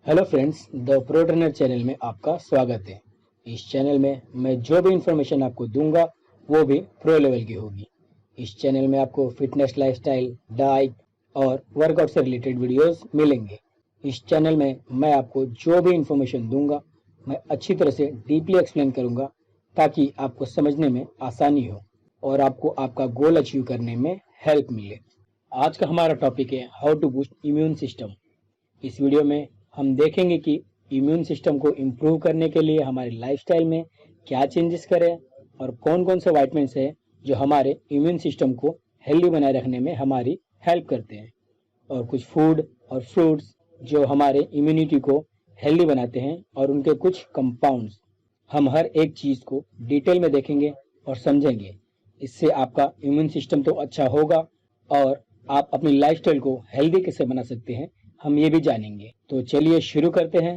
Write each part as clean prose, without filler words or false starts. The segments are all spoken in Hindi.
Hello friends, the pro trainer channel में आपका स्वागत है। इस चैनल में मैं जो भी इंफॉर्मेशन आपको दूंगा वो भी प्रो लेवल की होगी। इस चैनल में आपको फिटनेस, लाइफस्टाइल, डाइट और वर्कआउट से रिलेटेड वीडियोस मिलेंगे। इस चैनल में मैं आपको जो भी इंफॉर्मेशन दूंगा मैं अच्छी तरह से डीपली एक्सप्लेन करूंगा ताकि आपको समझने में आसानी हो और आपको आपका गोल अचीव करने में हेल्प मिले। आज का हमारा टॉपिक है how to boost immune system. इस वीडियो में हम देखेंगे कि इम्यून सिस्टम को इम्प्रूव करने के लिए हमारे लाइफस्टाइल में क्या चेंजेस करें और कौन कौन से वाइटमिन्स है जो हमारे इम्यून सिस्टम को हेल्दी बनाए रखने में हमारी हेल्प करते हैं, और कुछ फूड और फ्रूट्स जो हमारे इम्यूनिटी को हेल्दी बनाते हैं और उनके कुछ कंपाउंड्स। हम हर एक चीज़ को डिटेल में देखेंगे और समझेंगे। इससे आपका इम्यून सिस्टम तो अच्छा होगा और आप अपनी लाइफस्टाइल को हेल्दी कैसे बना सकते हैं हम ये भी जानेंगे। तो चलिए शुरू करते हैं।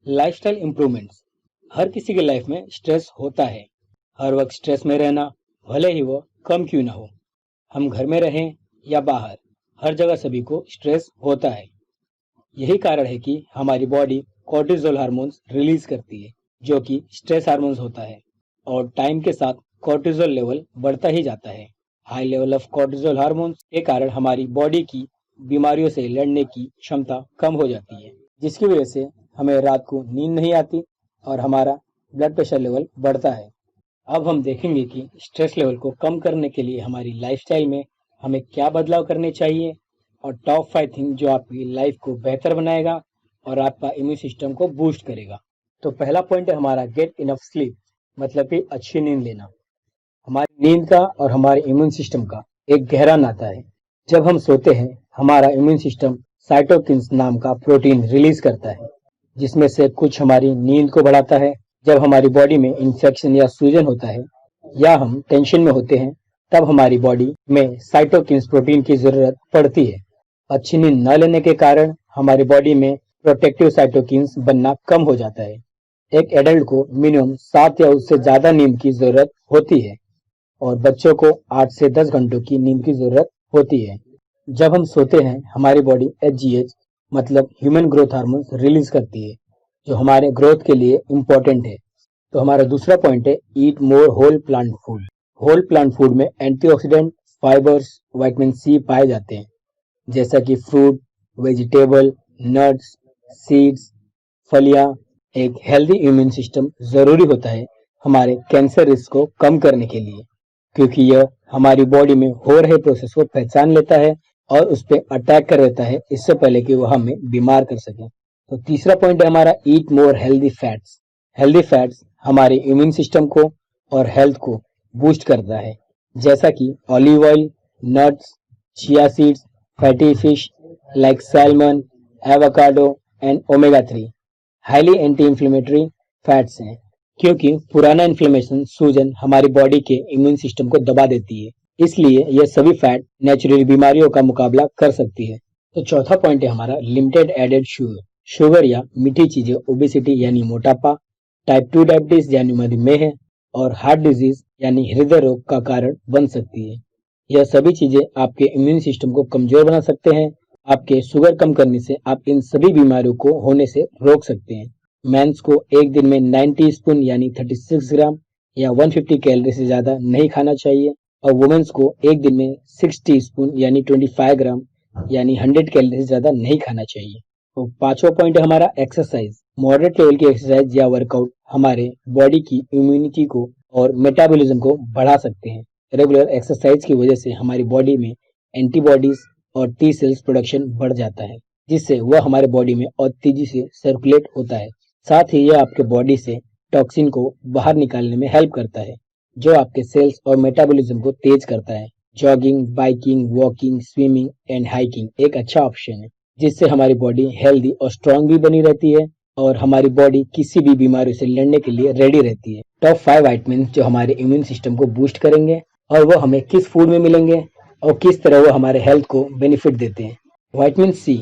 Lifestyle improvements. हर किसी की लाइफ में स्ट्रेस होता है। हर वक्त स्ट्रेस में रहना, भले ही वो कम क्यों ना हो, हम घर में रहें या बाहर, हर जगह सभी को स्ट्रेस होता है। यही कारण है कि हमारी बॉडी कोर्टिसोल हार्मोन्स रिलीज करती है जो कि स्ट्रेस हार्मोन्स होता है, और टाइम के साथ कोर्टिसोल लेवल बढ़ता ही जाता है। High level of cortisol hormones के कारण हमारी बॉडी की बीमारियों से लड़ने की क्षमता कम हो जाती है, जिसकी वजह से हमें रात को नींद नहीं आती और हमारा ब्लड प्रेशर लेवल बढ़ता है। अब हम देखेंगे कि स्ट्रेस लेवल को कम करने के लिए हमारी लाइफस्टाइल में हमें क्या बदलाव करने चाहिए और टॉप 5 थिंग जो आपकी लाइफ को बेहतर बनाएगा और आपका इम्यून सिस्टम को बूस्ट करेगा। तो पहला पॉइंट है हमारा गेट इनफ स्लीप, मतलब कि अच्छी नींद लेना। हमारी नींद का और हमारे इम्यून सिस्टम का एक गहरा नाता है। जब हम सोते हैं हमारा इम्यून सिस्टम साइटोकिन्स नाम का प्रोटीन रिलीज करता है, जिसमें से कुछ हमारी नींद को बढ़ाता है। जब हमारी बॉडी में इन्फेक्शन या सूजन होता है या हम टेंशन में होते हैं तब हमारी बॉडी में साइटोकिन्स प्रोटीन की जरूरत पड़ती है। अच्छी नींद न लेने के कारण हमारी बॉडी में प्रोटेक्टिव साइटोकिन्स बनना कम हो जाता है। एक एडल्ट को मिनिमम 7 या उससे ज्यादा नींद की जरूरत होती है और बच्चों को 8 से 10 घंटों की नींद की जरूरत होती है। जब हम सोते हैं हमारी बॉडी HGH मतलब ह्यूमन ग्रोथ हार्मोन्स रिलीज करती है जो हमारे ग्रोथ के लिए इम्पोर्टेंट है। तो हमारा दूसरा पॉइंट है eat more whole plant food. Whole plant food में एंटीऑक्सीडेंट, फाइबर्स, विटामिन C पाए जाते हैं, जैसा कि फ्रूट, वेजिटेबल, नट्स, सीड्स, फलियां। एक हेल्दी इम्यून सिस्टम जरूरी होता है हमारे कैंसर रिस्क को कम करने के लिए, क्योंकि यह हमारी बॉडी में हो रहे प्रोसेस को पहचान लेता है और उस पर अटैक कर देता है इससे पहले कि वह हमें बीमार कर सके। तो तीसरा पॉइंट है हमारा eat more healthy fats. Healthy fats हमारे इम्यून सिस्टम को और हेल्थ को बूस्ट करता है, जैसा कि olive oil, nuts, chia seeds, fatty fish like salmon, avocado and omega 3 highly anti inflammatory fats हैं, क्योंकि पुराना इन्फ्लेमेशन, सूजन हमारी बॉडी के इम्यून सिस्टम को दबा देती है, इसलिए यह सभी फैट नेचुरली बीमारियों का मुकाबला कर सकती है। तो चौथा पॉइंट है हमारा लिमिटेड एडेड शुगर। शुगर या मीठी चीजें ओबेसिटी यानी मोटापा, टाइप 2 डायबिटीज यानी मधुमेह और हार्ट डिजीज यानी हृदय रोग का कारण बन सकती है। यह सभी चीजें आपके इम्यून सिस्टम को कमजोर बना सकते हैं। आपके शुगर कम करने से आप इन सभी बीमारियों को होने से रोक सकते हैं। मेंस को एक दिन में 9 टीस्पून यानी 36 ग्राम या 150 कैलोरी से ज्यादा नहीं खाना चाहिए, और वुमेन्स को एक दिन में 6 टीस्पून यानी 25 ग्राम यानी 100 कैलोरी से ज्यादा नहीं खाना चाहिए। तो पांचवा पॉइंट है हमारा एक्सरसाइज। मॉडरेट लेवल की एक्सरसाइज या वर्कआउट हमारे बॉडी की इम्यूनिटी को और मेटाबॉलिज्म को बढ़ा सकते हैं। रेगुलर एक्सरसाइज की वजह से हमारी बॉडी में एंटीबॉडीज और टी सेल्स प्रोडक्शन बढ़ जाता है, जिससे वह हमारे बॉडी में और तेजी से सर्कुलेट होता है। साथ ही यह आपके बॉडी से टॉक्सिन को बाहर निकालने में हेल्प करता है, जो आपके सेल्स और मेटाबॉलिज्म को तेज करता है। Jogging, biking, walking, swimming and hiking एक अच्छा ऑप्शन है, जिससे हमारी बॉडी हेल्दी और स्ट्रांग भी बनी रहती है और हमारी बॉडी किसी भी बीमारी से लड़ने के लिए रेडी रहती है। टॉप 5 विटामिन जो हमारे इम्यून सिस्टम को बूस्ट करेंगे और वो हमें किस फूड में मिलेंगे और किस तरह वो हमारे हेल्थ को बेनिफिट देते हैं। Vitamin C।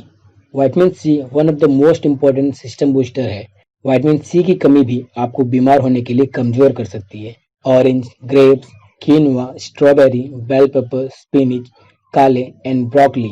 Vitamin C one of the most important system booster है। विटामिन C की कमी भी आपको बीमार होने के लिए कमजोर कर सकती है। Orange, grapes, quinoa, strawberry, bell pepper, spinach, kale and broccoli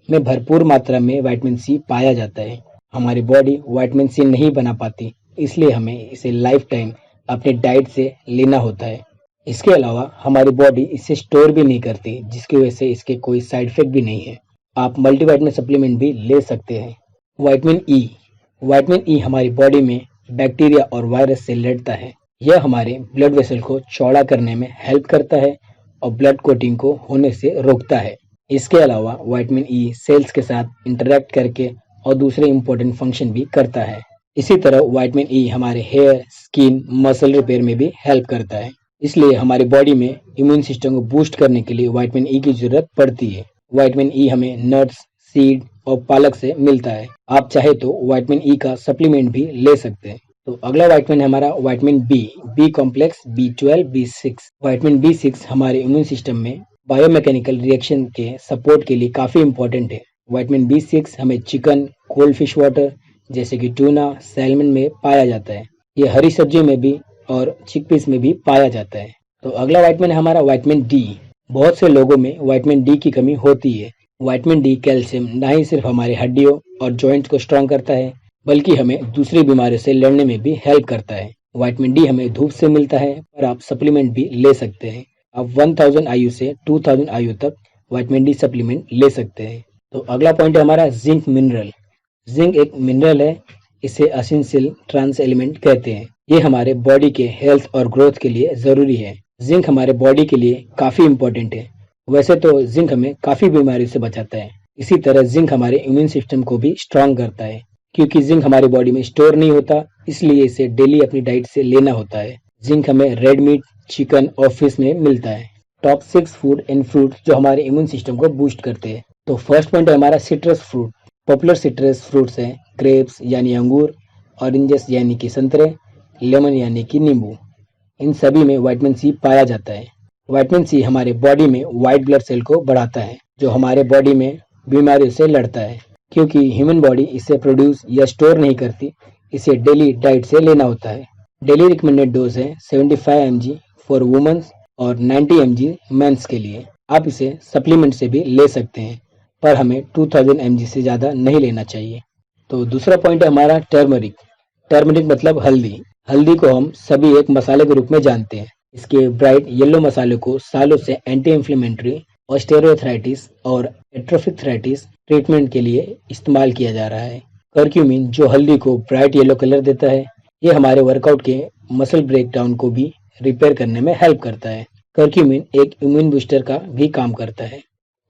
में भरपूर मात्रा में विटामिन सी पाया जाता है। हमारी बॉडी विटामिन सी नहीं बना पाती, इसलिए हमें इसे लाइफ टाइम अपनी डाइट से लेना होता है। इसके अलावा हमारी बॉडी इसे स्टोर भी नहीं करती, जिसकी वजह से इसके कोई साइड इफेक्ट भी नहीं है। आप मल्टीविटामिन सप्लीमेंट भी ले सकते हैं। विटामिन ई हमारी बॉडी में बैक्टीरिया और वायरस से लड़ता है। यह हमारे ब्लड वेसल को चौड़ा करने में हेल्प करता है और ब्लड क्लॉटिंग को होने से रोकता है। इसके अलावा विटामिन ई सेल्स के साथ इंटरैक्ट करके और दूसरे इम्पोर्टेंट फंक्शन भी करता है। इसी तरह विटामिन ई हमारे हेयर, स्किन, मसल रिपेयर में भी हेल्प करता है। इसलिए हमारी बॉडी में इम्यून सिस्टम को बूस्ट करने के लिए विटामिन ई की जरूरत पड़ती है। विटामिन ई हमें नट्स, सीड और पालक से मिलता है। आप चाहे तो विटामिन ई का सप्लीमेंट भी ले सकते हैं। तो अगला विटामिन है हमारा vitamin B complex, B12, B6। Vitamin B6 हमारे इम्यून सिस्टम में बायोमैकेनिकल रिएक्शन के सपोर्ट के लिए काफी इंपॉर्टेंट है। विटामिन B6 हमें चिकन, कोल्ड फिश वाटर जैसे कि टूना, सैल्मन में पाया जाता है। ये हरी सब्जियों में भी और चिकपीस में भी पाया जाता है। तो अगला विटामिन है हमारा विटामिन डी। बहुत से लोगों में विटामिन डी की कमी होती है। विटामिन डी कैल्शियम न ही सिर्फ हमारे हड्डियों और जॉइंट्स को स्ट्रांग करता है, बल्कि हमें दूसरी बीमारियों से लड़ने में भी हेल्प करता है। विटामिन डी हमें धूप से मिलता है, पर आप सप्लीमेंट भी ले सकते हैं। आप 1000 IU से 2000 IU तक विटामिन डी सप्लीमेंट ले सकते हैं। तो अगला पॉइंट है हमारा जिंक मिनरल। जिंक एक मिनरल है, इसे एसेंशियल ट्रांस एलिमेंट कहते हैं। ये हमारे बॉडी के हेल्थ और ग्रोथ के लिए जरूरी है। जिंक हमारे बॉडी के लिए काफी इंपॉर्टेंट है। वैसे तो जिंक हमें काफी बीमारियों से बचाता है। इसी तरह जिंक हमारे इम्यून सिस्टम को भी स्ट्रांग करता है। क्योंकि जिंक हमारी बॉडी में स्टोर नहीं होता, इसलिए इसे डेली अपनी डाइट से लेना होता है। जिंक हमें रेड मीट, चिकन और फिश में मिलता है। टॉप 6 फूड एंड फ्रूट जो हमारे इम्यून सिस्टम को बूस्ट करते हैं। तो फर्स्ट पॉइंट है हमारा citrus fruit. Popular citrus fruits हैं ग्रेप्स यानी अंगूर, ऑरेंजेस यानी कि संतरे, लेमन यानी कि नींबू। इन सभी में विटामिन सी पाया जाता है। विटामिन सी हमारे बॉडी में व्हाइट ब्लड सेल को बढ़ाता है, जो हमारे बॉडी में बीमारियों से लड़ता है। क्योंकि ह्यूमन बॉडी इसे प्रोड्यूस या स्टोर नहीं करती, इसे डेली डाइट से लेना होता है। डेली रिकमेंडेड डोज है 75 mg फॉर वुमेन्स और 90 mg मेंस के लिए। आप इसे सप्लीमेंट से भी ले सकते हैं, पर हमें 2000 mg से ज़्यादा नहीं लेना चाहिए। तो दूसरा पॉइंट है हमारा टर्मरिक। टर्मरिक मतलब हल्दी। हल्दी को हम सभी एक मसाले के रूप में जानते हैं। इसके ब्राइट येलो मसाले को सालों से एंटी इन्फ्लेमेटरी, ऑस्टियोआर्थराइटिस और एट्रोफिक ट्रीटमेंट के लिए इस्तेमाल किया जा रहा है। करक्यूमिन जो हल्दी को ब्राइट येलो कलर देता है, ये हमारे वर्कआउट के मसल ब्रेकडाउन को भी रिपेयर करने में हेल्प करता है। करक्यूमिन एक इम्यून बूस्टर का भी काम करता है।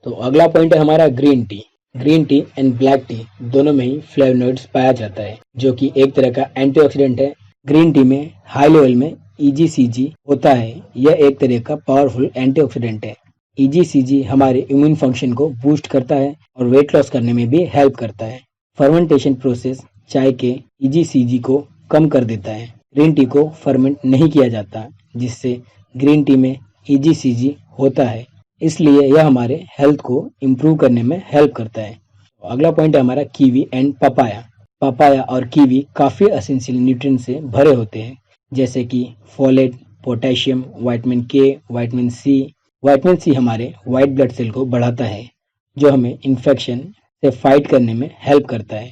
तो अगला पॉइंट है हमारा green tea. Green tea and black T दोनों में ही फ्लेवोनॉइड्स पाया जाता है, जो कि एक तरह का एंटीऑक्सीडेंट है। ग्रीन टी में हाई लेवल में EGCG होता है। यह एक तरह का पावरफुल एंटीऑक्सीडेंट है। EGCG हमारे इम्यून फंक्शन को बूस्ट करता है और वेट लॉस करने में भी हेल्प करता है। फर्मेंटेशन प्रोसेस चाय के EGCG को कम कर देता है। ग्रीन टी को फर्मेंट नहीं किया जाता, जिससे ग्रीन टी में EGCG होता है, इसलिए यह हमारे हेल्थ को इम्प्रूव करने में हेल्प करता है। अगला पॉइंट है हमारा कीवी एंड पपाया। पपाया और कीवी काफी एसेंशियल न्यूट्रिएंट से भरे होते हैं, जैसे कि फोलेट, पोटेशियम, विटामिन के, विटामिन सी। विटामिन सी हमारे व्हाइट ब्लड सेल को बढ़ाता है, जो हमें इन्फेक्शन से फाइट करने में हेल्प करता है,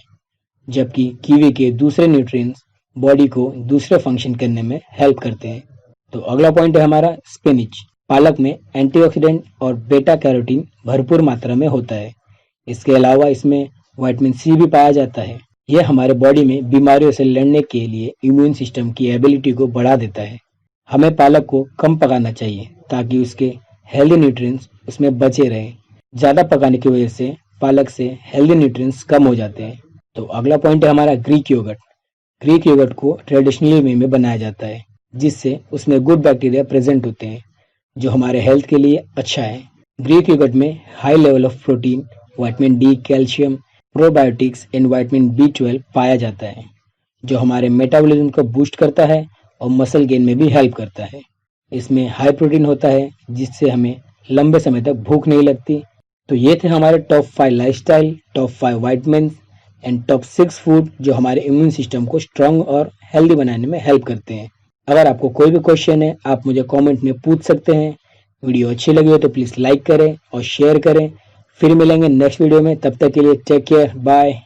जबकि कीवी के दूसरे न्यूट्रिएंट्स बॉडी को दूसरे फंक्शन करने में हेल्प करते हैं। तो अगला पॉइंट है हमारा स्पिनिच। पालक में एंटीऑक्सीडेंट और बेटा कैरोटीन भरपूर मात्रा में होता है। इसके अलावा इसमें विटामिन सी भी पाया जाता है। यह हमारे बॉडी में बीमारियों से लड़ने के लिए इम्यून सिस्टम की एबिलिटी को बढ़ा देता है। हमें पालक को कम पकाना चाहिए ताकि उसके हेल्दी न्यूट्रिएंट्स उसमें बचे रहें। ज़्यादा पकाने की वजह से पालक से हेल्दी न्यूट्रिएंट्स कम हो जाते हैं। तो अगला पॉइंट है हमारा ग्रीक योगर्ट। ग्रीक योगर्ट को ट्रेडिशनली वे में बनाया जाता है, जिससे उसमें गुड बैक्टीरिया प्रेजेंट होते हैं, जो हमारे हेल्थ के लिए अच्छा है। ग्रीक योगर्ट में high level of protein, vitamin D, calcium, probiotics and vitamin B12 पाया जाता है, जो हमारे मेटाबॉलिज्म को बूस्ट करता है और मसल गेन में भी हेल्प करता है। इसमें हाई प्रोटीन होता है, जिससे हमें लंबे समय तक भूख नहीं लगती। तो ये थे हमारे top 5 lifestyle, top 5 vitamin and top 6 food जो हमारे इम्यून सिस्टम को स्ट्रांग और हेल्दी बनाने में हेल्प करते हैं। अगर आपको कोई भी क्वेश्चन है, आप मुझे कमेंट में पूछ सकते हैं। वीडियो अच्छी लगी हो तो प्लीज़ लाइक करें और शेयर करें। फिर मिलेंगे नेक्स्ट वीडियो में, तब तक के लिए टेक केयर, बाय।